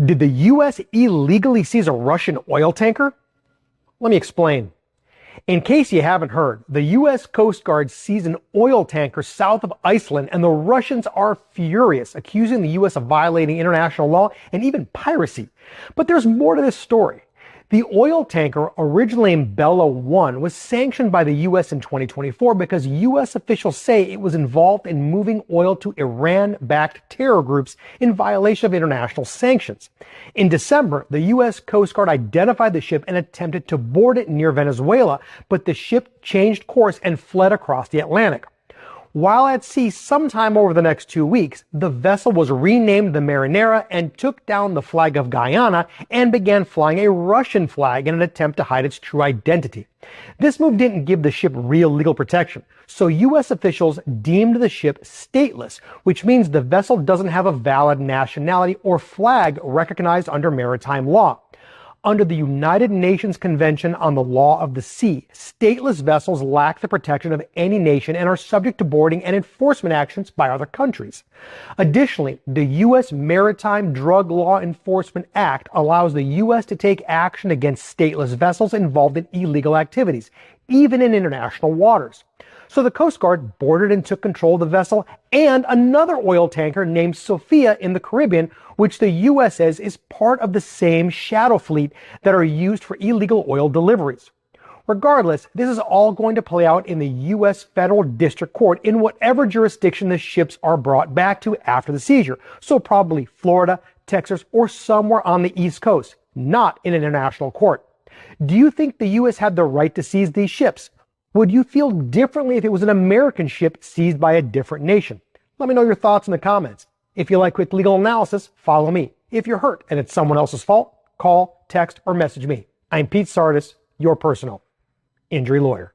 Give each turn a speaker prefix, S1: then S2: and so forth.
S1: Did the U.S. illegally seize a Russian oil tanker? Let me explain. In case you haven't heard, the U.S. Coast Guard seized an oil tanker south of Iceland, and the Russians are furious, accusing the U.S. of violating international law and even piracy. But there's more to this story. The oil tanker, originally named Bella 1, was sanctioned by the U.S. in 2024 because U.S. officials say it was involved in moving oil to Iran-backed terror groups in violation of international sanctions. In December, the U.S. Coast Guard identified the ship and attempted to board it near Venezuela, but the ship changed course and fled across the Atlantic. While at sea sometime over the next 2 weeks, the vessel was renamed the Marinera and took down the flag of Guyana and began flying a Russian flag in an attempt to hide its true identity. This move didn't give the ship real legal protection, so U.S. officials deemed the ship stateless, which means the vessel doesn't have a valid nationality or flag recognized under maritime law. Under the United Nations Convention on the Law of the Sea, stateless vessels lack the protection of any nation and are subject to boarding and enforcement actions by other countries. Additionally, the U.S. Maritime Drug Law Enforcement Act allows the U.S. to take action against stateless vessels involved in illegal activities, even in international waters. So the Coast Guard boarded and took control of the vessel and another oil tanker named Sophia in the Caribbean, which the U.S. says is part of the same shadow fleet that are used for illegal oil deliveries. Regardless, this is all going to play out in the U.S. Federal District Court in whatever jurisdiction the ships are brought back to after the seizure, so probably Florida, Texas, or somewhere on the East Coast, not in an international court. Do you think the U.S. had the right to seize these ships? Would you feel differently if it was an American ship seized by a different nation? Let me know your thoughts in the comments. If you like quick legal analysis, follow me. If you're hurt and it's someone else's fault, call, text, or message me. I'm Pete Sardis, your personal injury lawyer.